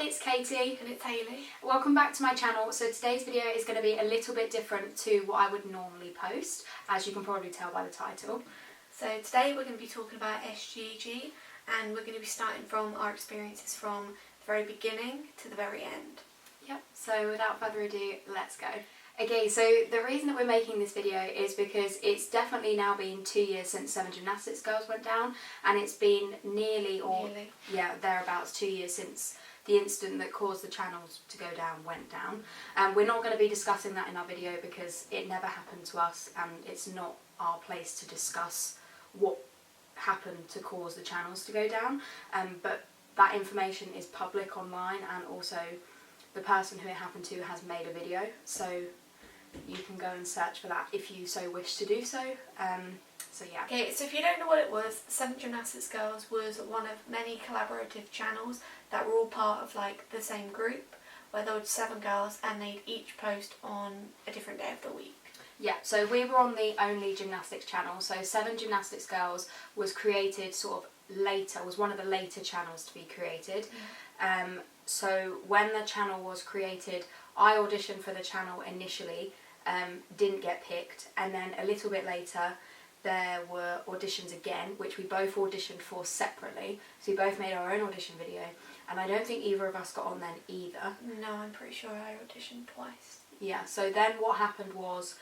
it's Katie. And it's Hayley. Welcome back to my channel. So today's video is going to be a little bit different to what I would normally post, as you can probably tell by the title. So today we're going to be talking about SGG, and we're going to be starting from our experiences from the very beginning to the very end. Yep, so without further ado, let's go. Okay, so the reason that we're making this video is because it's definitely now been 2 years since SevenGymnasticsGirls went down, and it's been nearly thereabouts 2 years since the incident that caused the channels to go down went down. We're not going to be discussing that in our video because it never happened to us, and it's not our place to discuss what happened to cause the channels to go down. But that information is public online, and also the person who it happened to has made a video, so you can go and search for that if you so wish to do so. So yeah. Okay, so if you don't know what it was, SevenGymnasticsGirls was one of many collaborative channels that were all part of like the same group, where there were 7 girls and they'd each post on a different day of the week. Yeah, so we were on the only gymnastics channel, so SevenGymnasticsGirls was created sort of later, was one of the later channels to be created. So when the channel was created, I auditioned for the channel initially, didn't get picked, and then a little bit later there were auditions again, which we both auditioned for separately, so we both made our own audition video, and I don't think either of us got on then either. No, I'm pretty sure I auditioned twice. Yeah, so then what happened was,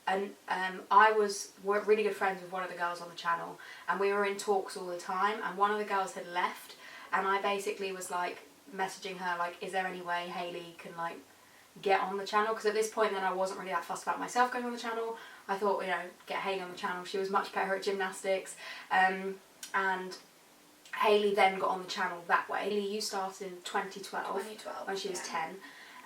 I was really good friends with one of the girls on the channel, and we were in talks all the time, and one of the girls had left, and I basically was like messaging her like, is there any way Hayley can like get on the channel? Because at this point then I wasn't really that fussed about myself going on the channel. I thought, you know, get Hayley on the channel, she was much better at gymnastics. And Hayley then got on the channel that way. Hayley, you started in 2012 when she was 10,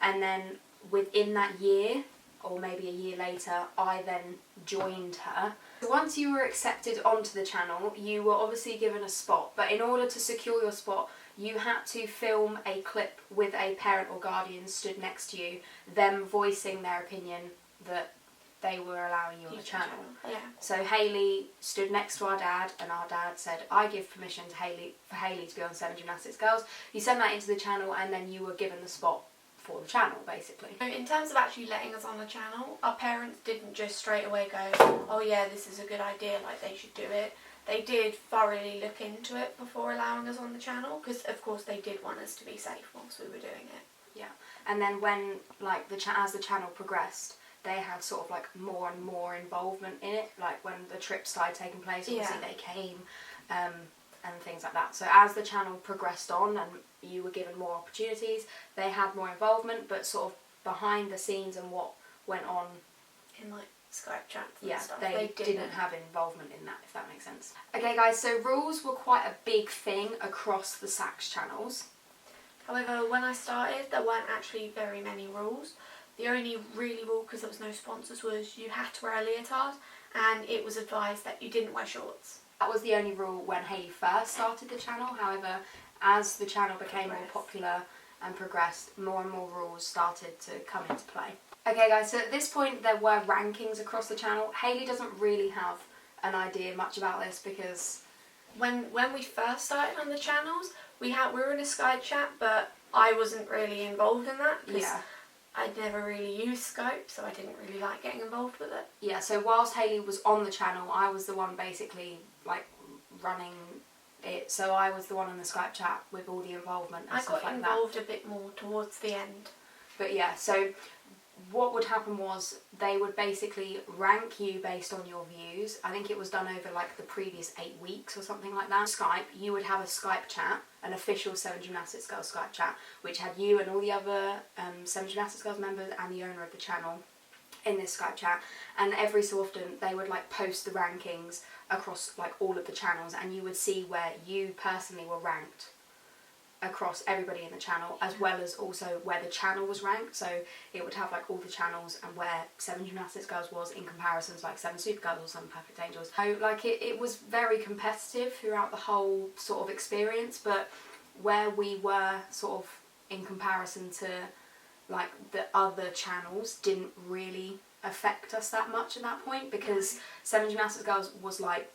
and then within that year, or maybe a year later, I then joined her. Once you were accepted onto the channel, you were obviously given a spot, but in order to secure your spot, you had to film a clip with a parent or guardian stood next to you, them voicing their opinion that they were allowing you on the channel. Yeah. So Hayley stood next to our dad, and our dad said, I give permission to for Hayley to be on SevenGymnasticsGirls. You send that into the channel, and then you were given the spot for the channel, basically. So in terms of actually letting us on the channel, our parents didn't just straight away go, oh yeah, this is a good idea, like they should do it. They did thoroughly look into it before allowing us on the channel, because of course they did want us to be safe whilst we were doing it. Yeah, and then when like as the channel progressed, they had sort of like more and more involvement in it. Like when the trips started taking place, obviously they came, and things like that. So as the channel progressed on and you were given more opportunities, they had more involvement, but sort of behind the scenes and what went on in like Skype chats and stuff. They didn't have involvement in that, if that makes sense. Okay guys, so rules were quite a big thing across the Sax channels. However, when I started, there weren't actually very many rules. The only really rule, because there was no sponsors, was you had to wear a leotard, and it was advised that you didn't wear shorts. That was the only rule when Hayley first started the channel. However, as the channel became more popular and progressed, more and more rules started to come into play. Okay guys, so at this point there were rankings across the channel. Hayley doesn't really have an idea much about this because when we first started on the channels, we were in a Skype chat, but I wasn't really involved in that because I'd never really used Skype, so I didn't really like getting involved with it. Yeah, so whilst Hayley was on the channel, I was the one basically like running it, so I was the one in the Skype chat with all the involvement and stuff like that. I got involved a bit more towards the end. But yeah, so what would happen was they would basically rank you based on your views. I think it was done over like the previous 8 weeks or something like that. Skype, you would have a Skype chat, an official SevenGymnasticsGirls Skype chat, which had you and all the other SevenGymnasticsGirls members and the owner of the channel in this Skype chat, and every so often they would like post the rankings across like all of the channels, and you would see where you personally were ranked across everybody in the channel, as well as also where the channel was ranked. So it would have like all the channels and where SevenGymnasticsGirls was in comparison to like 7 Supergirls or 7 Perfect Angels. So like it was very competitive throughout the whole sort of experience, but where we were sort of in comparison to like the other channels didn't really affect us that much at that point, because SevenGymnasticsGirls was like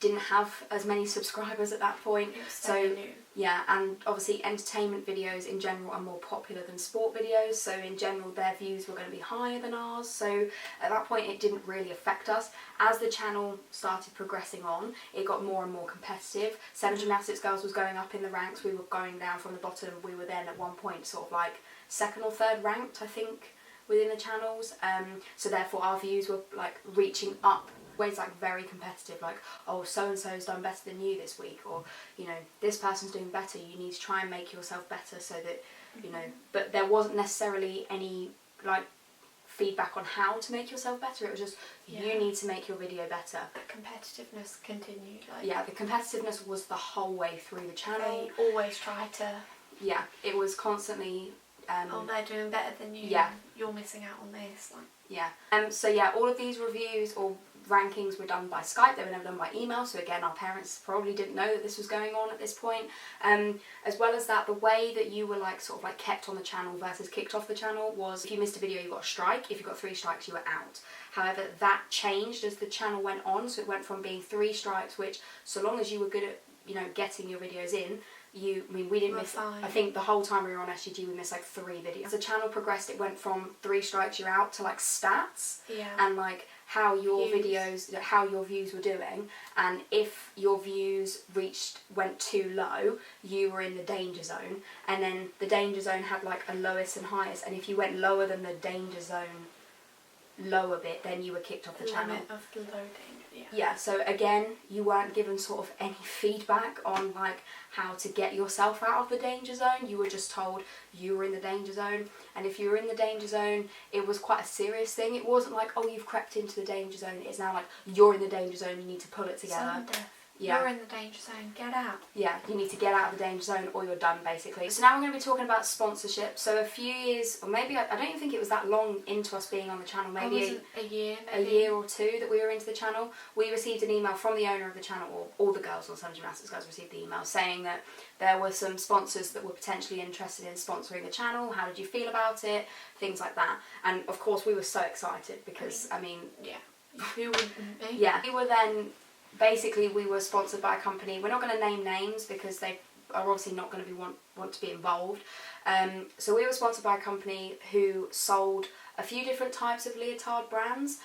didn't have as many subscribers at that point. It was So new. yeah, and obviously entertainment videos in general are more popular than sport videos, so in general their views were going to be higher than ours. So at that point it didn't really affect us. As the channel started progressing on, it got more and more competitive. SevenGymnasticsGirls was going up in the ranks, we were going down from the bottom. We were then at one point sort of like 2nd or 3rd ranked, I think, within the channels. So therefore our views were like reaching up. Ways like very competitive, like, oh, so and so's done better than you this week, or you know, this person's doing better, you need to try and make yourself better, so that you know. But there wasn't necessarily any like feedback on how to make yourself better. It was just you need to make your video better. The competitiveness continued. Like, yeah, the competitiveness was the whole way through the channel. they always try to. Yeah, it was constantly. Oh, they're doing better than you. Yeah. You're missing out on this. Like. Yeah. So yeah, all of these reviews or rankings were done by Skype. They were never done by email. So again, our parents probably didn't know that this was going on at this point. As well as that, the way that you were like sort of like kept on the channel versus kicked off the channel was if you missed a video, you got a strike. If you got 3 strikes, you were out. However, that changed as the channel went on. So it went from being 3 strikes, which so long as you were good at, you know, getting your videos in, we didn't miss. Fine. I think the whole time we were on SGG, we missed like 3 videos. As the channel progressed, it went from 3 strikes, you're out, to like stats and like how your videos, how your views were doing, and if your views went too low, you were in the danger zone, and then the danger zone had like a lowest and highest, and if you went lower than the danger zone lower bit, then you were kicked off the channel. Limit of the low danger. Yeah, so again, you weren't given sort of any feedback on like how to get yourself out of the danger zone. You were just told you were in the danger zone, and if you were in the danger zone, it was quite a serious thing. It wasn't like, oh, you've crept into the danger zone. It's now like, you're in the danger zone, you need to pull it together. Sudden death. Yeah. You're in the danger zone, get out. Yeah, you need to get out of the danger zone or you're done, basically. So now we're going to be talking about sponsorship. So a few years, or maybe, I don't even think it was that long into us being on the channel, maybe a year or 2 that we were into the channel, we received an email from the owner of the channel, or all the girls on SevenGymnasticsGirls received the email saying that there were some sponsors that were potentially interested in sponsoring the channel. How did you feel about it? Things like that. And of course we were so excited because, yeah, who wouldn't be? Yeah, we were then... Basically, we were sponsored by a company. We're not going to name names because they are obviously not going to want to be involved. So we were sponsored by a company who sold a few different types of leotard brands.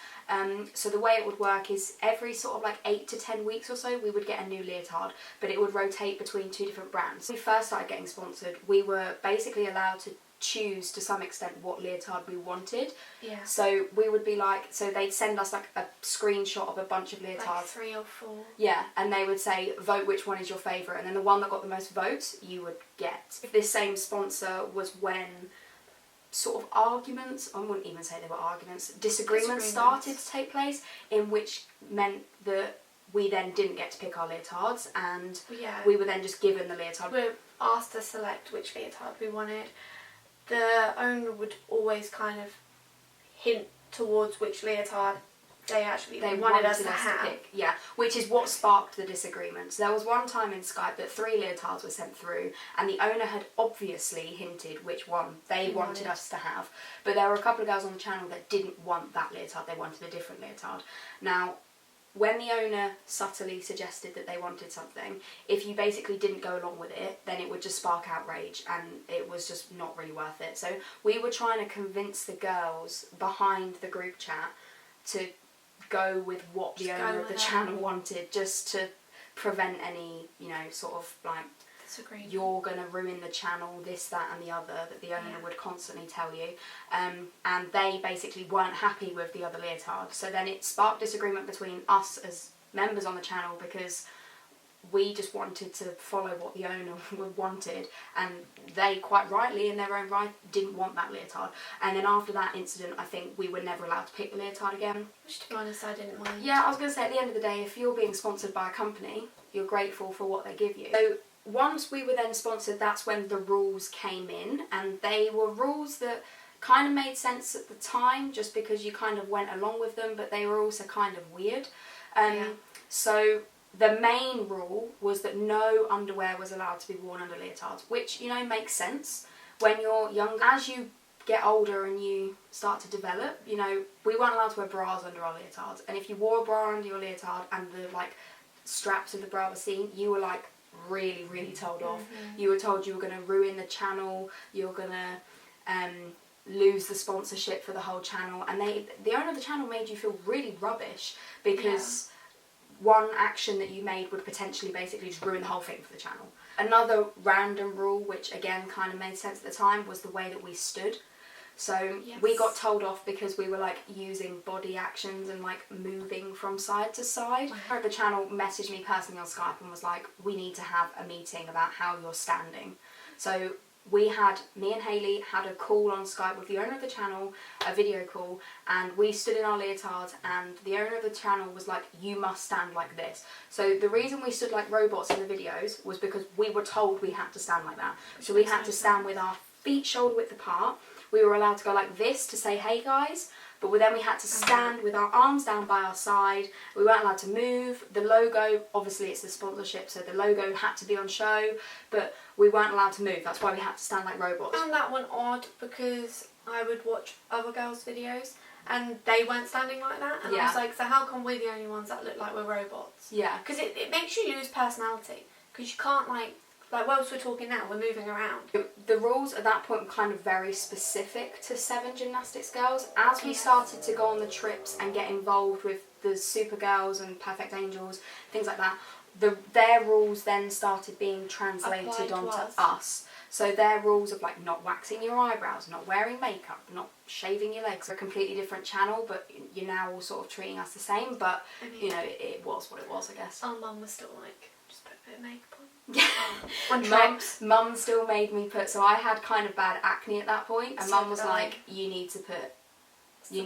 So the way it would work is every sort of like 8 to 10 weeks or so, we would get a new leotard, but it would rotate between 2 different brands. When we first started getting sponsored, we were basically allowed to choose to some extent what leotard we wanted. Yeah. So we would be like, so they'd send us like a screenshot of a bunch of leotards. Like 3 or 4. Yeah, and they would say, vote which one is your favourite, and then the one that got the most votes, you would get. This same sponsor was when sort of arguments, I wouldn't even say they were arguments, disagreements started to take place, in which meant that we then didn't get to pick our leotards, and we were then just given the leotard. We were asked to select which leotard we wanted. The owner would always kind of hint towards which leotard they wanted us to pick. Yeah, which is what sparked the disagreements. There was one time in Skype that 3 leotards were sent through, and the owner had obviously hinted which one they wanted us to have. But there were a couple of girls on the channel that didn't want that leotard, they wanted a different leotard. Now, when the owner subtly suggested that they wanted something, if you basically didn't go along with it, then it would just spark outrage, and it was just not really worth it. So we were trying to convince the girls behind the group chat to go with what the owner of the channel wanted, just to prevent any, you know, sort of like, you're going to ruin the channel, this, that and the other, that the owner would constantly tell you. And they basically weren't happy with the other leotard. So then it sparked disagreement between us as members on the channel, because we just wanted to follow what the owner wanted, and they, quite rightly in their own right, didn't want that leotard. And then after that incident, I think we were never allowed to pick the leotard again. Which, to be honest, I didn't mind. Yeah, I was going to say, at the end of the day, if you're being sponsored by a company, you're grateful for what they give you. So once we were then sponsored, that's when the rules came in, and they were rules that kind of made sense at the time, just because you kind of went along with them, but they were also kind of weird. So the main rule was that no underwear was allowed to be worn under leotards, which, you know, makes sense. When you're young, as you get older and you start to develop, you know, we weren't allowed to wear bras under our leotards, and if you wore a bra under your leotard and the, like, straps of the bra were seen, you were like really, really told off. You were told you were going to ruin the channel, you were going to lose the sponsorship for the whole channel, and the owner of the channel made you feel really rubbish because one action that you made would potentially basically just ruin the whole thing for the channel. Another random rule, which again kind of made sense at the time, was the way that we stood. So we got told off because we were like using body actions and like moving from side to side. The channel messaged me personally on Skype and was like, we need to have a meeting about how you're standing. So me and Hayley had a call on Skype with the owner of the channel, a video call, and we stood in our leotards, and the owner of the channel was like, you must stand like this. So the reason we stood like robots in the videos was because we were told we had to stand like that. So we had to stand with our feet shoulder width apart. We were allowed to go like this to say, hey guys, but then we had to stand with our arms down by our side. We weren't allowed to move. The logo, obviously it's the sponsorship, so the logo had to be on show, but we weren't allowed to move. That's why we had to stand like robots. I found that one odd because I would watch other girls' videos and they weren't standing like that, and I was like, so how come we're the only ones that look like we're robots? Yeah. Because it makes you lose personality, because you can't like whilst we're talking now, we're moving around. The rules at that point were kind of very specific to SevenGymnasticsGirls. As we started to go on the trips and get involved with the Supergirls and Perfect Angels, things like that, their rules then started being translated onto us. So their rules of like not waxing your eyebrows, not wearing makeup, not shaving your legs, are a completely different channel, but you're now all sort of treating us the same, but you know, it was what it was, I guess. Our mum was still like, just put a bit of makeup on. Mum still made me put, so I had kind of bad acne at that point, and Mum was like, you need to put some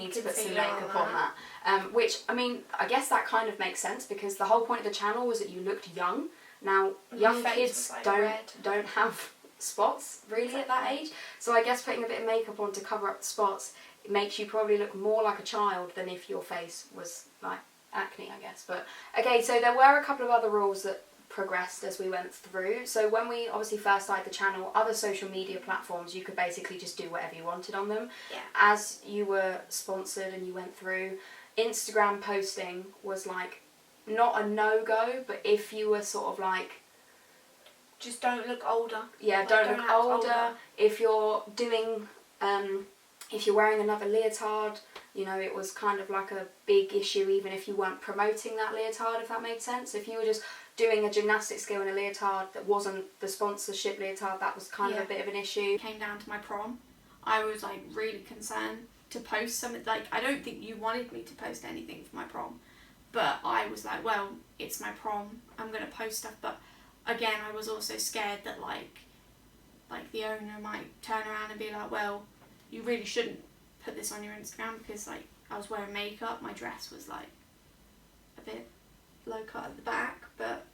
makeup on that. Which, I mean, I guess that kind of makes sense, because the whole point of the channel was that you looked young. Now, young kids don't have spots really at that age, so I guess putting a bit of makeup on to cover up the spots, it makes you probably look more like a child than if your face was like acne, I guess. But okay, so there were a couple of other rules that progressed as we went through. So when we obviously first started the channel, other social media platforms, you could basically just do whatever you wanted on them. As you were sponsored and you went through, Instagram posting was like not a no-go, but if you were sort of like, just don't look older. Yeah, don't look older. If you're doing if you're wearing another leotard, you know, it was kind of like a big issue even if you weren't promoting that leotard, if that made sense. If you were just doing a gymnastics skill in a leotard that wasn't the sponsorship leotard, that was kind of a bit of an issue. It came down to my prom. I was like really concerned to post something. Like, I don't think you wanted me to post anything for my prom, but I was like, well, it's my prom, I'm going to post stuff. But again, I was also scared that like the owner might turn around and be like, well, you really shouldn't put this on your Instagram, because like I was wearing makeup, my dress was like a bit low cut at the back, but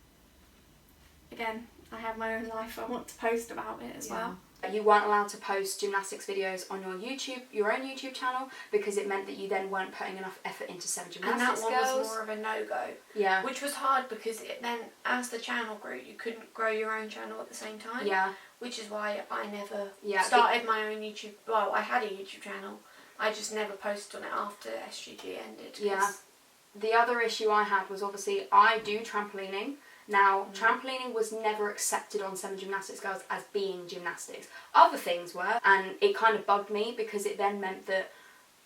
again, I have my own life, I want to post about it as well. You weren't allowed to post gymnastics videos on your own YouTube channel, because it meant that you then weren't putting enough effort into SevenGymnasticsGirls. And that one was more of a no-go. Yeah. Which was hard, because it then, as the channel grew, you couldn't grow your own channel at the same time. Yeah. Which is why I never started my own YouTube. Well, I had a YouTube channel. I just never posted on it after SGG ended. Yeah. The other issue I had was, obviously I do trampolining. Now, trampolining was never accepted on SevenGymnasticsGirls as being gymnastics. Other things were, and it kind of bugged me, because it then meant that,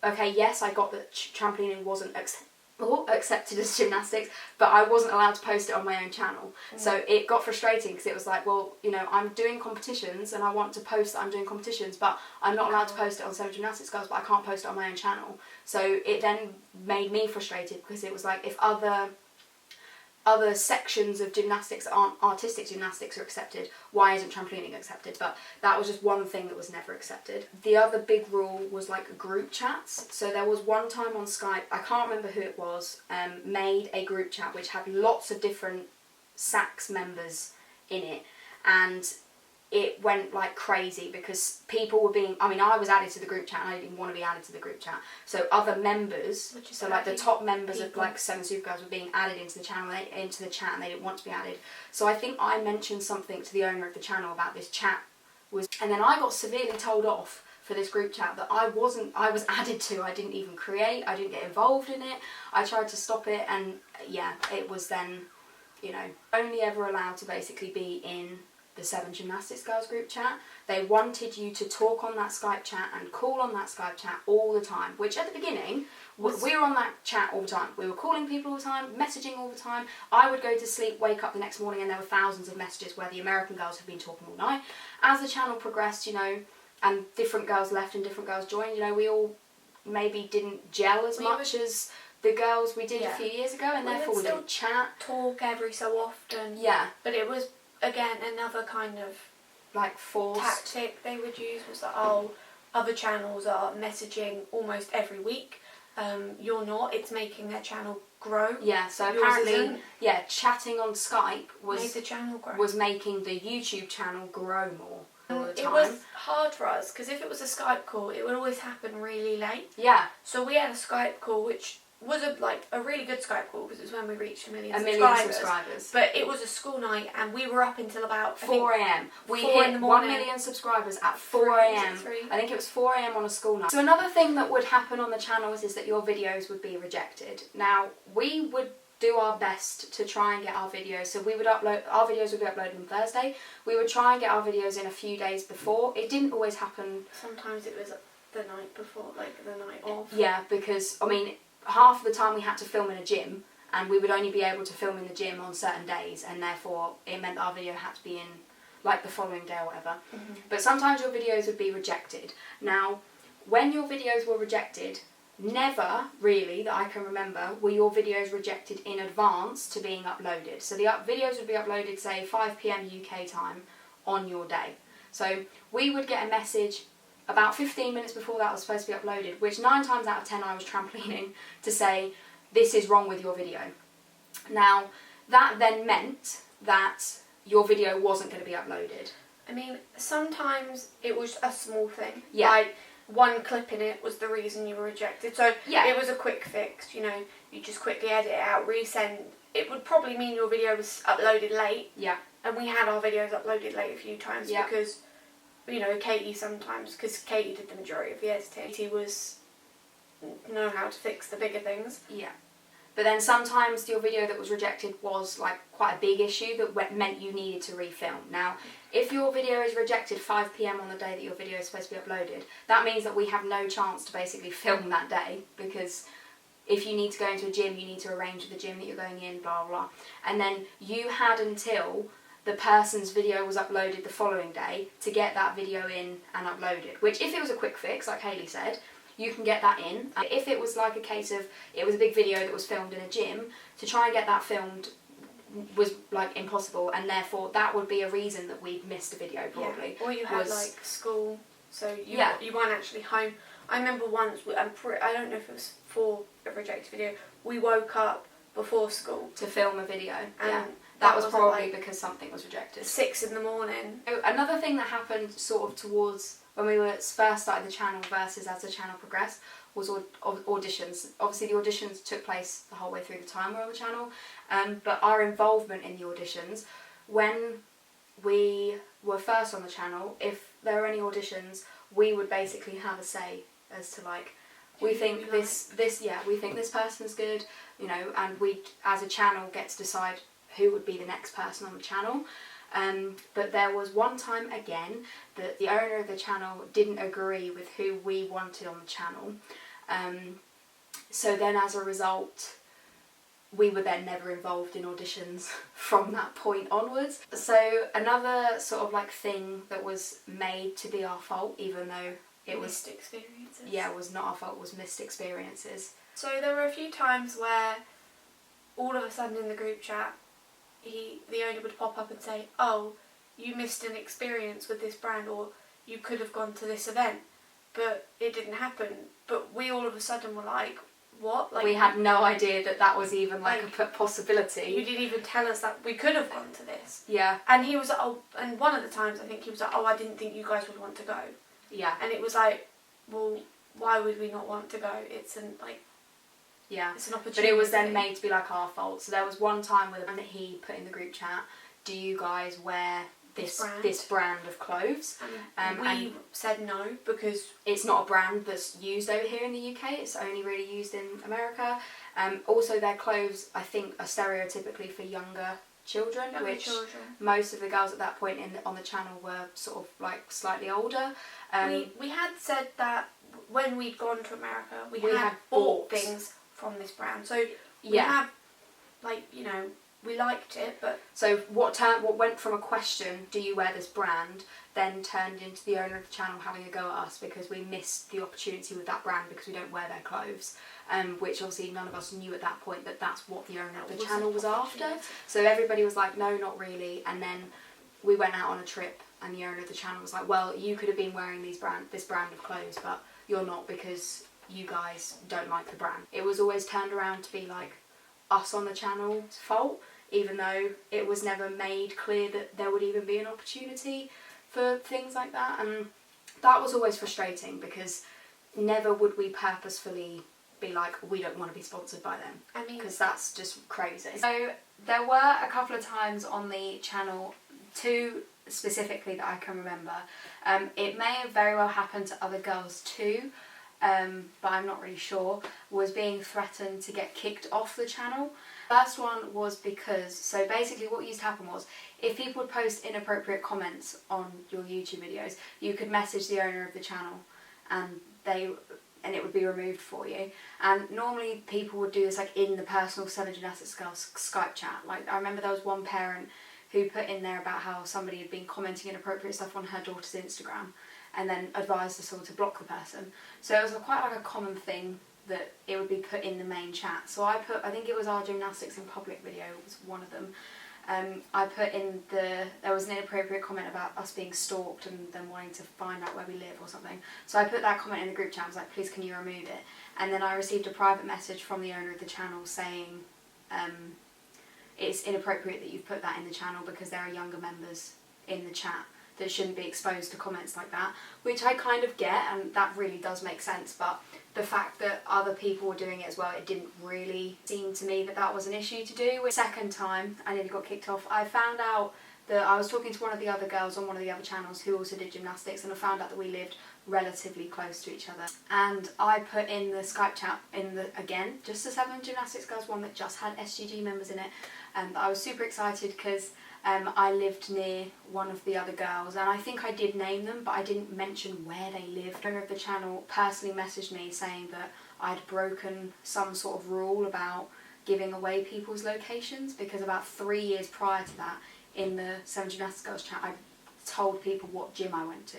okay, yes, I got that trampolining wasn't accepted as gymnastics, but I wasn't allowed to post it on my own channel. So it got frustrating, because it was like, well, you know, I'm doing competitions and I want to post that I'm doing competitions, but I'm not allowed to post it on SevenGymnasticsGirls, but I can't post it on my own channel. So it then made me frustrated, because it was like, if other sections of gymnastics aren't artistic gymnastics are accepted, why isn't trampolining accepted? But that was just one thing that was never accepted. The other big rule was like group chats. So there was one time on Skype, I can't remember who it was, made a group chat which had lots of different SACS members in it, and it went like crazy, because people were being, I mean, I was added to the group chat and I didn't want to be added to the group chat, so other members, so like the top members of like Seven Supergirls were being added into the channel, into the chat, and they didn't want to be added. So I think I mentioned something to the owner of the channel about this chat, and then I got severely told off for this group chat that I was added to. I didn't even create, I didn't get involved in it, I tried to stop it, and yeah, it was then you know, only ever allowed to basically be in the 7GymnasticsGirls group chat. They wanted you to talk on that Skype chat and call on that Skype chat all the time, which at the beginning, we were on that chat all the time. We were calling people all the time, messaging all the time. I would go to sleep, wake up the next morning, and there were thousands of messages where the American girls had been talking all night. As the channel progressed, you know, and different girls left and different girls joined, you know, we all maybe didn't gel as much as the girls we did a few years ago, and therefore we didn't chat. Talk every so often. Yeah. But it was, again, another kind of like forced tactic they would use was that, oh, other channels are messaging almost every week. You're not. It's making their channel grow. Yeah, so Yours apparently, isn't. chatting on Skype Made the channel grow. was making the YouTube channle grow more all the time. It was hard for us because if it was a Skype call, it would always happen really late. Yeah. So we had a Skype call which was a really good Skype call because it was when we reached a million subscribers. But it was a school night and we were up until about 4 a.m. We hit 1 million subscribers at 4 a.m. I think it was 4 a.m. on a school night. So another thing that would happen on the channels is that your videos would be rejected. Now, we would do our best to try and get our videos. So we would upload, our videos would be uploaded on Thursday. We would try and get our videos in a few days before. It didn't always happen. Sometimes it was the night before, like the night of. Yeah, because, I mean, half of the time we had to film in a gym, and we would only be able to film in the gym on certain days, and therefore it meant our video had to be in like the following day or whatever. Mm-hmm. But sometimes your videos would be rejected. Now, when your videos were rejected, never really that I can remember were your videos rejected in advance to being uploaded. So the videos would be uploaded, say 5 p.m. UK time on your day. So we would get a message about 15 minutes before that was supposed to be uploaded, which 9 times out of 10 I was trampolining to say, this is wrong with your video. Now, that then meant that your video wasn't going to be uploaded. I mean, sometimes it was a small thing. Yeah. Like, one clip in it was the reason you were rejected. So, it was a quick fix, you know, you just quickly edit it out, resend. It would probably mean your video was uploaded late. Yeah. And we had our videos uploaded late a few times because, you know, Katie sometimes, because Katie did the majority of the editing, Katie know how to fix the bigger things. Yeah. But then sometimes your video that was rejected was like quite a big issue that meant you needed to refilm. Now, if your video is rejected 5 p.m. on the day that your video is supposed to be uploaded, that means that we have no chance to basically film that day, because if you need to go into a gym, you need to arrange with the gym that you're going in, blah, blah, blah. And then you had until the person's video was uploaded the following day to get that video in and uploaded, which if it was a quick fix, like Hayley said, you can get that in. If it was like a case of, it was a big video that was filmed in a gym, to try and get that filmed was like impossible, and therefore that would be a reason that we'd missed a video probably. Yeah. Or you had like school, so you weren't actually home. I remember once, I don't know if it was for a rejected video, we woke up before school to film a video. And that was probably like because something was rejected. 6 in the morning. Another thing that happened sort of towards when we were first starting the channel versus as the channel progressed was auditions. Obviously the auditions took place the whole way through the time we're on the channel, but our involvement in the auditions, when we were first on the channel, if there were any auditions, we would basically have a say as to like, we think we think this person's good, you know, and we as a channel get to decide who would be the next person on the channel. But there was one time again that the owner of the channel didn't agree with who we wanted on the channel. So then as a result, we were then never involved in auditions from that point onwards. So another sort of like thing that was made to be our fault, even though it was missed experiences. Yeah, it was not our fault, it was missed experiences. So there were a few times where all of a sudden in the group chat, the owner would pop up and say, oh, you missed an experience with this brand, or you could have gone to this event, but it didn't happen. But we all of a sudden were like, what? Like, we had no idea that that was even like a possibility. You didn't even tell us that we could have gone to this. Yeah. And he was like, oh, and one of the times I think he was like, oh, I didn't think you guys would want to go. Yeah. And it was like, well, why would we not want to go? It's an opportunity. But it was then made to be like our fault. So there was one time that he put in the group chat, do you guys wear this brand of clothes? We said no, because it's not a brand that's used over here in the UK. It's only really used in America. Also their clothes, I think, are stereotypically for younger children, most of the girls at that point on the channel were sort of like slightly older. We had said that when we'd gone to America, we had bought things from this brand. So we have, like, you know, we liked it, but... So what went from a question, do you wear this brand, then turned into the owner of the channel having a go at us because we missed the opportunity with that brand because we don't wear their clothes, which obviously none of us knew at that point that that's what the owner of the channel was after. So everybody was like, no, not really. And then we went out on a trip and the owner of the channel was like, well, you could have been wearing this brand of clothes, but you're not because you guys don't like the brand. It was always turned around to be like us on the channel's fault, even though it was never made clear that there would even be an opportunity for things like that. And that was always frustrating because never would we purposefully be like, we don't want to be sponsored by them. I mean, because that's just crazy. So there were a couple of times on the channel, two specifically that I can remember. It may have very well happened to other girls too, but I'm not really sure, was being threatened to get kicked off the channel. First one was because, so basically what used to happen was, if people would post inappropriate comments on your YouTube videos, you could message the owner of the channel and it would be removed for you. And normally people would do this like in the personal SevenGymnasticsGirls Skype chat. Like I remember there was one parent who put in there about how somebody had been commenting inappropriate stuff on her daughter's Instagram and then advised us all to block the person. So it was quite like a common thing that it would be put in the main chat. So I think it was our gymnastics in public video, was one of them. I put in there was an inappropriate comment about us being stalked and them wanting to find out where we live or something. So I put that comment in the group chat, I was like, please can you remove it? And then I received a private message from the owner of the channel saying, it's inappropriate that you've put that in the channel because there are younger members in the chat that shouldn't be exposed to comments like that, which I kind of get, and that really does make sense, but the fact that other people were doing it as well, it didn't really seem to me that that was an issue to do. Second time I nearly got kicked off, I found out that I was talking to one of the other girls on one of the other channels who also did gymnastics, and I found out that we lived relatively close to each other. And I put in the Skype chat, again, just the SevenGymnasticsGirls one that just had SGG members in it, and I was super excited because I lived near one of the other girls, and I think I did name them, but I didn't mention where they lived. The owner of the channel personally messaged me saying that I'd broken some sort of rule about giving away people's locations, because about 3 years prior to that, in the SevenGymnasticsGirls chat, I told people what gym I went to.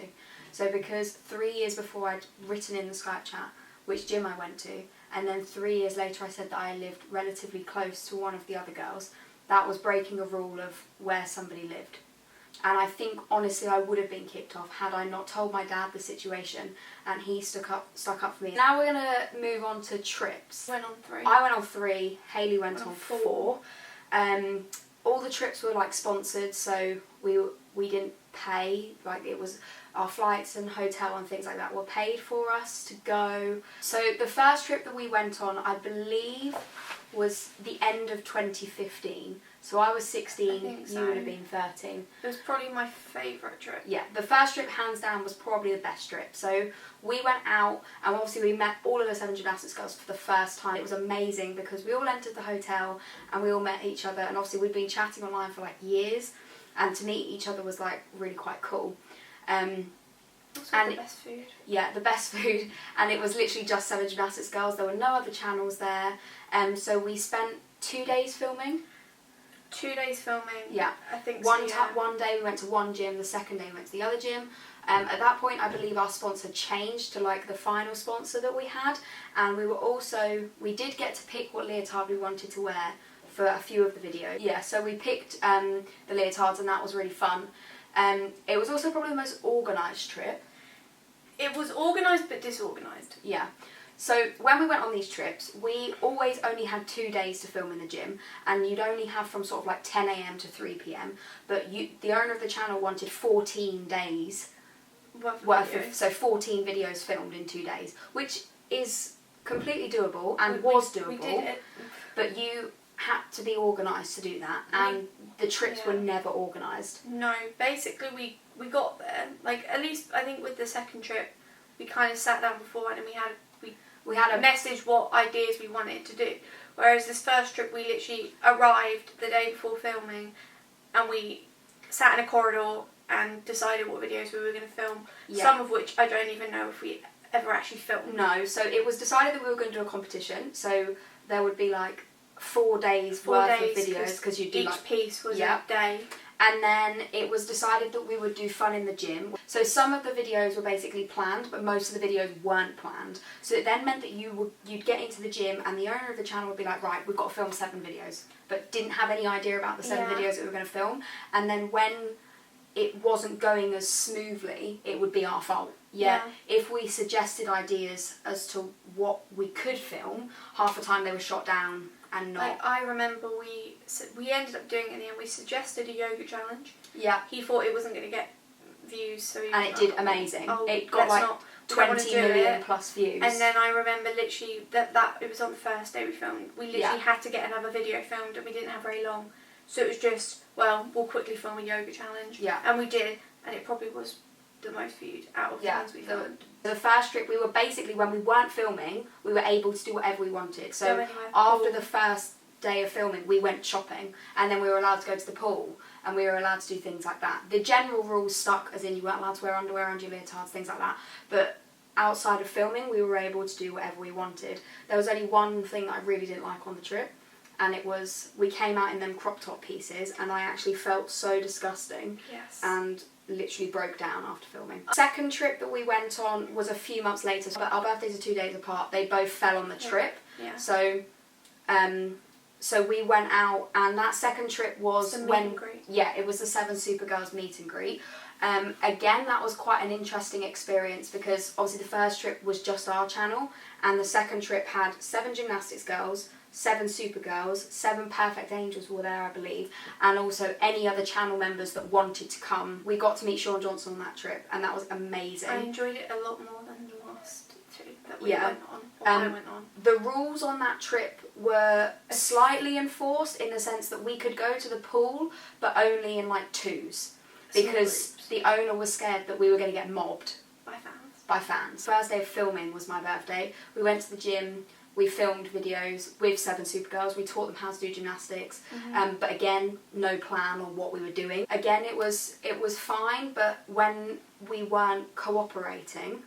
So because 3 years before I'd written in the Skype chat which gym I went to, and then 3 years later I said that I lived relatively close to one of the other girls, that was breaking a rule of where somebody lived. And I think, honestly, I would have been kicked off had I not told my dad the situation and he stuck up for me. Now we're going to move on to trips. Went on 3. I went on 3, Hayley went on 4. All the trips were like sponsored, so we didn't pay, like it was our flights and hotel and things like that were paid for us to go. So the first trip that we went on, I believe, was the end of 2015. So I was 16, you would have been 13. It was probably my favourite trip. Yeah, the first trip, hands down, was probably the best trip. So we went out, and obviously we met all of the SevenGymnasticsGirls for the first time. It was amazing because we all entered the hotel and we all met each other, and obviously we'd been chatting online for like years, and to meet each other was like really quite cool. Also the best food. Yeah, the best food, and it was literally just SevenGymnasticsGirls. There were no other channels there, so we spent 2 days filming. 2 days filming. Yeah. I think One day we went to one gym, the second day we went to the other gym. At that point, I believe our sponsor changed to like the final sponsor that we had, and we did get to pick what leotard we wanted to wear for a few of the videos. Yeah, so we picked the leotards, and that was really fun. It was also probably the most organised trip. It was organised but disorganised. Yeah. So when we went on these trips, we always only had 2 days to film in the gym, and you'd only have from sort of like 10 AM to 3 PM, but the owner of the channel wanted 14 days worth of, so 14 videos filmed in 2 days, which is completely doable and was doable. We did it. But you had to be organised to do that, and the trips were never organised. No, basically we got there, like at least I think with the second trip, we kind of sat down before and we We had message what ideas we wanted to do. Whereas this first trip, we literally arrived the day before filming, and we sat in a corridor and decided what videos we were going to film. Yeah. Some of which I don't even know if we ever actually filmed. No, so it was decided that we were going to do a competition. So there would be like 4 days worth of videos, because you'd do each piece was a day. And then it was decided that we would do fun in the gym. So some of the videos were basically planned, but most of the videos weren't planned. So it then meant that you'd get into the gym and the owner of the channel would be like, right, we've got to film 7 videos, but didn't have any idea about the 7 videos that we were going to film. And then when it wasn't going as smoothly, it would be our fault. Yeah. If we suggested ideas as to what we could film, half the time they were shot down and not. Like, I remember we ended up doing it in the end. We suggested a yoga challenge. Yeah. He thought it wasn't going to get views, so and it did amazing. Oh, it got like 20 million plus views. And then I remember literally that it was on the first day we filmed. We literally had to get another video filmed, and we didn't have very long. So it was just, well, we'll quickly film a yoga challenge. Yeah. And we did, and it probably was the most viewed out of the ones we filmed. The first trip, we were basically, when we weren't filming, we were able to do whatever we wanted. So after the first day of filming, we went shopping, and then we were allowed to go to the pool, and we were allowed to do things like that. The general rules stuck, as in you weren't allowed to wear underwear under your leotards, things like that. But outside of filming, we were able to do whatever we wanted. There was only one thing that I really didn't like on the trip, and it was, we came out in them crop top pieces, and I actually felt so disgusting. Yes. And literally broke down after filming. Second trip that we went on was a few months later, but our birthdays are 2 days apart. They both fell on the trip. Yeah. So so we went out, and that second trip was the meet and greet. Yeah, it was the 7 Supergirls meet and greet. Again, that was quite an interesting experience, because obviously the first trip was just our channel, and the second trip had 7GymnasticsGirls, 7 Supergirls, 7 Perfect Angels were there, I believe, and also any other channel members that wanted to come. We got to meet Shawn Johnson on that trip, and that was amazing. I enjoyed it a lot more than the last 2 that we went on, or I went on. The rules on that trip were slightly enforced, in the sense that we could go to the pool, but only in like 2s. Because the owner was scared that we were going to get mobbed. By fans. First day of filming was my birthday. We went to the gym, we filmed videos with 7 Supergirls, we taught them how to do gymnastics, but again, no plan on what we were doing. Again, it was fine, but when we weren't cooperating,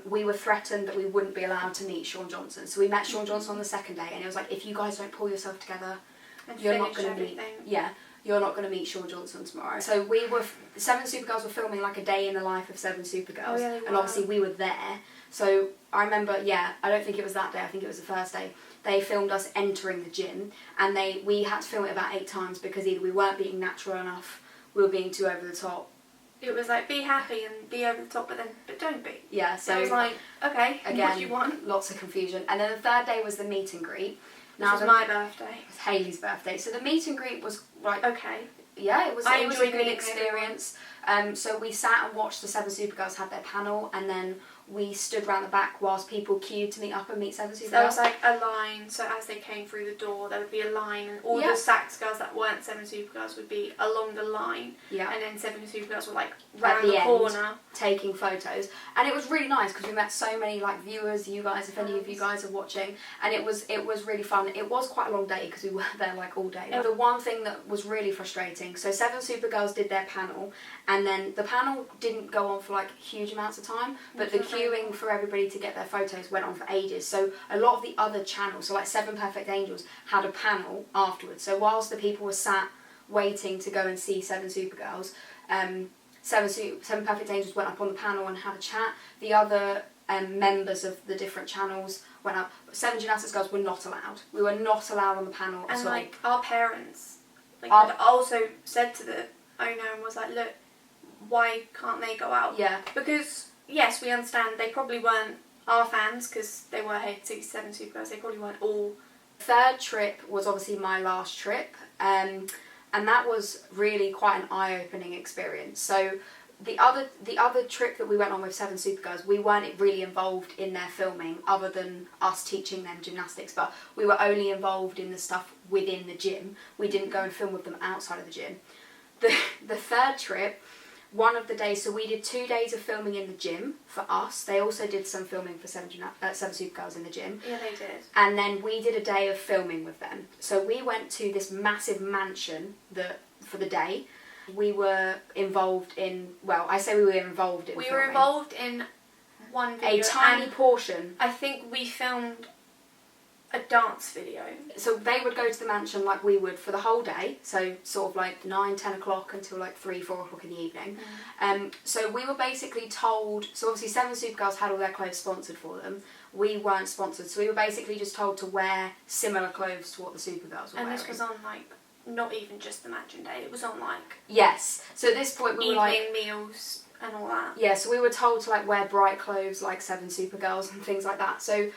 we were threatened that we wouldn't be allowed to meet Shawn Johnson. So we met Shawn Johnson on the second day, and it was like, if you guys don't pull yourself together, you're not going to meet. Yeah. You're not going to meet Shawn Johnson tomorrow. So we were, 7 Supergirls were filming like a day in the life of 7 Supergirls. And obviously we were there. So I remember, I don't think it was that day, I think it was the first day. They filmed us entering the gym, and we had to film it about 8 times, because either we weren't being natural enough, we were being too over the top. It was like, be happy and be over the top, but don't be. Yeah, so it was like, okay, again, what do you want? Lots of confusion. And then the third day was the meet and greet. Now, it was my birthday. It was Hayley's birthday. So the meet and greet was like, okay. Yeah, it was a good experience. So we sat and watched the 7 Supergirls have their panel, and then we stood around the back whilst people queued to meet up and meet 7 Supergirls. So there was like a line, so as they came through the door, there would be a line, and all the Sax girls that weren't 7 Supergirls would be along the line. Yeah. And then 7 Supergirls were like round the corner, taking photos. And it was really nice, because we met so many like viewers, you guys, if any of you guys are watching, and it was really fun. It was quite a long day, because we were there like all day. The one thing that was really frustrating, so 7 Supergirls did their panel, and then the panel didn't go on for like huge amounts of time, but the queuing for everybody to get their photos went on for ages. So a lot of the other channels, so like 7 Perfect Angels, had a panel afterwards. So whilst the people were sat waiting to go and see 7 Supergirls, 7 Perfect Angels went up on the panel and had a chat. The other members of the different channels went up. 7GymnasticsGirls were not allowed. We were not allowed on the panel at all. And like our parents, had also said to the owner and was like, look, why can't they go out? Yeah. Because yes, we understand they probably weren't our fans, because they were here to see 7 Supergirls. They probably weren't all. Third trip was obviously my last trip, and that was really quite an eye-opening experience. So the other trip that we went on with 7 Supergirls, we weren't really involved in their filming, other than us teaching them gymnastics, but we were only involved in the stuff within the gym. We didn't go and film with them outside of the gym. The third trip one of the days, so we did 2 days of filming in the gym for us. They also did some filming for Seven Supergirls in the gym. Yeah, they did. And then we did a day of filming with them. So we went to this massive mansion for the day. We were involved in, well, I say we were involved in We filming. were involved in one video. A tiny portion. I think we filmed a dance video. So they would go to the mansion like we would for the whole day, so sort of like 9, 10 o'clock until like 3, 4 o'clock in the evening. So we were basically told, so obviously Seven Supergirls had all their clothes sponsored for them. We weren't sponsored, so we were basically just told to wear similar clothes to what the Supergirls were wearing. And this was on like, not even just the mansion day, it was on like... Yes, so at this point we were like... evening meals and all that. Yeah, so we were told to like wear bright clothes like Seven Supergirls and things like that. So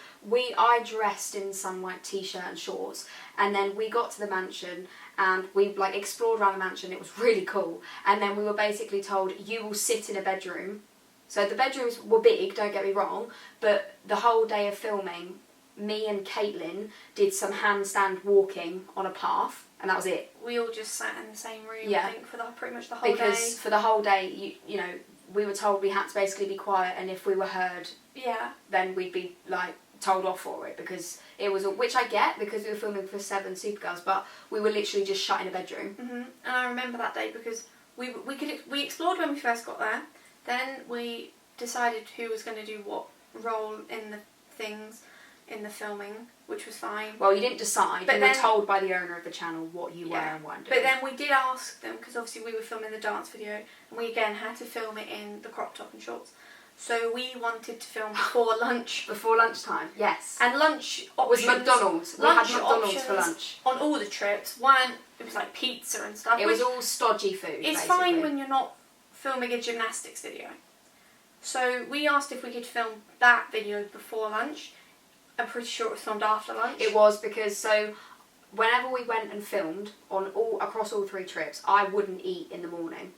I dressed in some like t-shirt and shorts, and then we got to the mansion and we like explored around the mansion. It was really cool. And then we were basically told, you will sit in a bedroom. So the bedrooms were big, don't get me wrong, but the whole day of filming, me and Caitlin did some handstand walking on a path, and that was it. We all just sat in the same room, Yeah. I think, for pretty much the whole day. Because for the whole day, you know, we were told we had to basically be quiet, and if we were heard, yeah, then we'd be like told off for it, because it was, which I get because we were filming for Seven Supergirls, but we were literally just shut in a bedroom. And I remember that day because we explored when we first got there. Then we decided who was going to do what role in the things in the filming, which was fine. Well, you didn't decide, but you then, were told by the owner of the channel what you were and weren't doing. But then we did ask them, because obviously we were filming the dance video, and we again had to film it in the crop top and shorts. So we wanted to film before lunch. Before lunchtime, yes. And lunch options... Was McDonald's. We had McDonald's for lunch. On all the trips, it was like pizza and stuff. It was all stodgy food, It's basically. fine when you're not filming a gymnastics video. So we asked if we could film that video before lunch. I'm pretty sure it was filmed after lunch. It was, because so whenever we went and filmed across all 3 trips, I wouldn't eat in the morning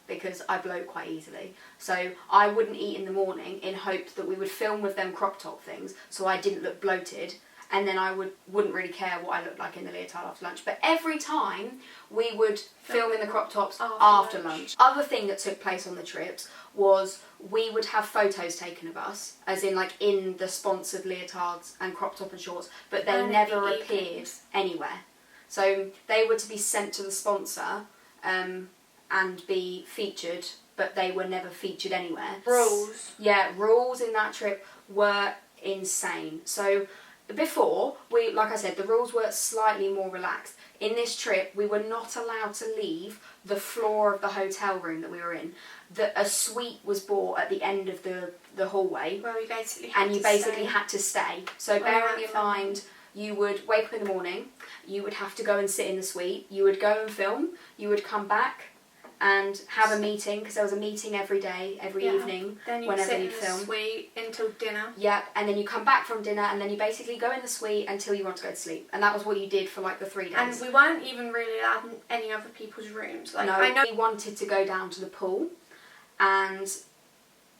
because I bloat quite easily. So I wouldn't eat in the morning in hopes that we would film with them crop top things, so I didn't look bloated, and then I wouldn't really care what I looked like in the leotard after lunch. But every time we would film in the crop tops after lunch. Other thing that took place on the trips was we would have photos taken of us, as in like in the sponsored leotards and crop top and shorts, but they never appeared anywhere. So they were to be sent to the sponsor and be featured, but they were never featured anywhere. Rules. Yeah, rules in that trip were insane. So before, like I said, the rules were slightly more relaxed. In this trip, we were not allowed to leave the floor of the hotel room that we were in. A suite was bought at the end of the hallway. Where we basically had to stay. So bearing in mind, you would wake up in the morning, you would have to go and sit in the suite, you would go and film, you would come back and have a meeting, because there was a meeting every day, every evening, then whenever you'd you'd sit in film. the suite until dinner. Yep, and then you come back from dinner, and then you basically go in the suite until you want to go to sleep. And that was what you did for like the 3 days. And we weren't even really allowed in any other people's rooms. Like, no, I know we wanted to go down to the pool, and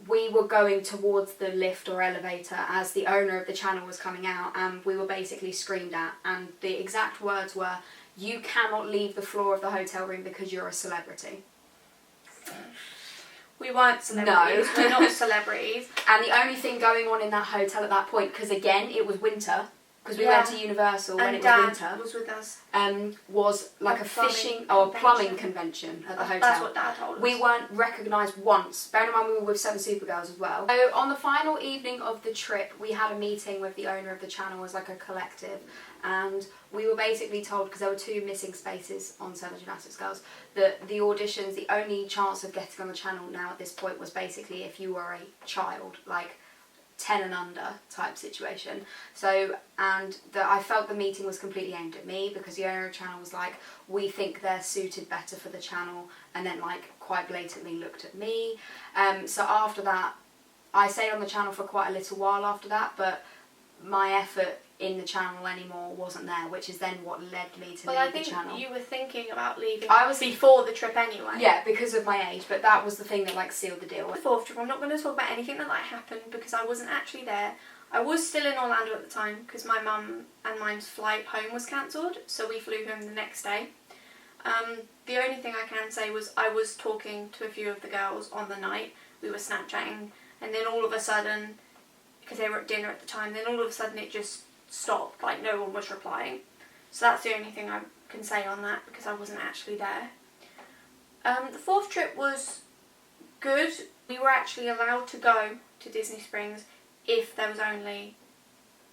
we were going towards the lift or elevator as the owner of the channel was coming out, and we were basically screamed at, and the exact words were, "You cannot leave the floor of the hotel room because you're a celebrity." We weren't celebrities. No. We're not celebrities. And the only thing going on in that hotel at that point, because again it was winter, because we went to Universal when it was winter, was with us. Was like a fishing or a plumbing convention at the hotel. That's what Dad told us. We weren't recognised once. Bear in mind we were with Seven Supergirls as well. So on the final evening of the trip, we had a meeting with the owner of the channel as like a collective, and we were basically told, because there were 2 missing spaces on SevenGymnasticsGirls, that the auditions, the only chance of getting on the channel now at this point was basically if you were a child, like 10 and under type situation. So, and I felt the meeting was completely aimed at me, because the owner of the channel was like, we think they're suited better for the channel, and then like quite blatantly looked at me. So after that, I stayed on the channel for quite a little while after that, but my effort in the channel anymore wasn't there, which is then what led me to leave the channel. I think you were thinking about leaving before the trip anyway. Yeah, because of my age, but that was the thing that like sealed the deal. The 4th trip, I'm not going to talk about anything that happened because I wasn't actually there. I was still in Orlando at the time because my mum and mine's flight home was cancelled, so we flew home the next day. The only thing I can say was I was talking to a few of the girls on the night. We were Snapchatting, and then all of a sudden, because they were at dinner at the time, then all of a sudden it just stopped, like no one was replying. So that's the only thing I can say on that, because I wasn't actually there. The fourth trip was good. We were actually allowed to go to Disney Springs if there was only,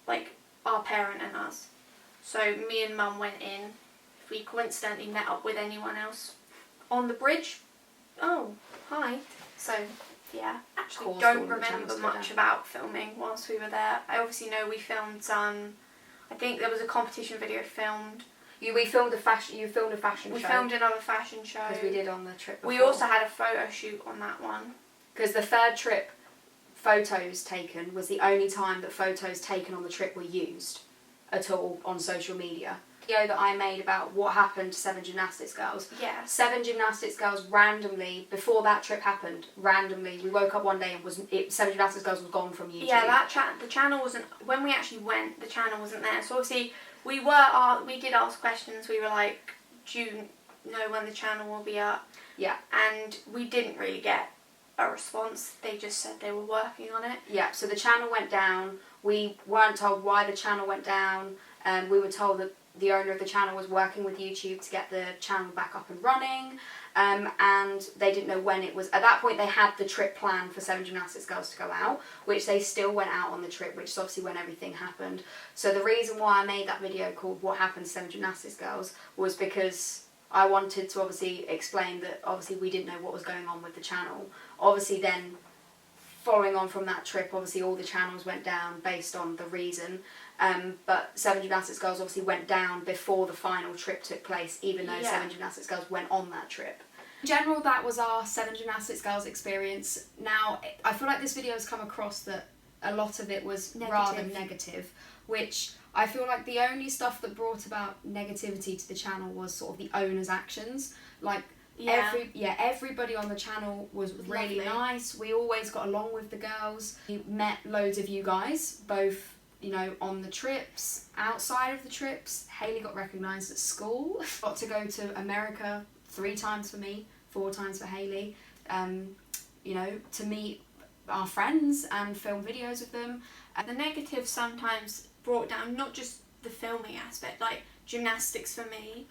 like, our parent and us. So me and Mum went in. If we coincidentally met up with anyone else on the bridge, oh, hi. So, yeah, actually don't remember much about filming whilst we were there. I obviously know we filmed some, I think there was a competition video filmed. You filmed a fashion show. We filmed another fashion show. Because we did on the trip before. We also had a photo shoot on that one. Because the third trip, photos taken was the only time that photos taken on the trip were used at all on social media. The video that I made about what happened to 7GymnasticsGirls. Yeah. 7GymnasticsGirls randomly, before that trip happened, randomly, we woke up one day and 7GymnasticsGirls was gone from YouTube. Yeah, the channel wasn't, when we actually went, the channel wasn't there. So obviously, we did ask questions. We were like, do you know when the channel will be up? Yeah. And we didn't really get a response. They just said they were working on it. Yeah, so the channel went down. We weren't told why the channel went down. We were told that the owner of the channel was working with YouTube to get the channel back up and running. And they didn't know when it was. At that point, they had the trip planned for 7GymnasticsGirls to go out, which they still went out on the trip, which is obviously when everything happened. So the reason why I made that video called What Happened to 7GymnasticsGirls was because I wanted to obviously explain that obviously we didn't know what was going on with the channel. Obviously then, following on from that trip, obviously all the channels went down based on the reason. But 7GymnasticsGirls obviously went down before the final trip took place, even though 7GymnasticsGirls went on that trip. In general, that was our 7GymnasticsGirls experience. Now, I feel like this video has come across that a lot of it was rather negative, which I feel like the only stuff that brought about negativity to the channel was sort of the owner's actions. Like, everybody on the channel was really nice. We always got along with the girls. We met loads of you guys, both, you know, on the trips, outside of the trips. Hayley got recognised at school. Got to go to America 3 times for me, 4 times for Hayley. You know, to meet our friends and film videos with them. The negatives sometimes brought down not just the filming aspect, like gymnastics for me.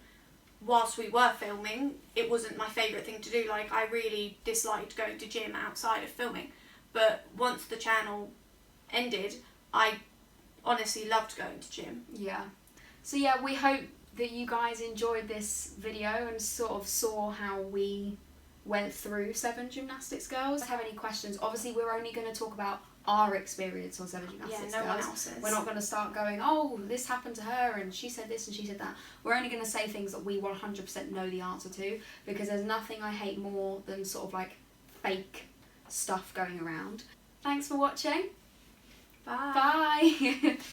Whilst we were filming, it wasn't my favourite thing to do. Like, I really disliked going to gym outside of filming. But once the channel ended, I honestly loved going to gym. Yeah. So yeah, we hope that you guys enjoyed this video and sort of saw how we went through 7GymnasticsGirls. If you have any questions, obviously we're only going to talk about our experience on 7GymnasticsGirls. No one else's. We're not going to start going, oh, this happened to her and she said this and she said that. We're only going to say things that we 100% know the answer to, because there's nothing I hate more than sort of like fake stuff going around. Thanks for watching. Bye. Bye.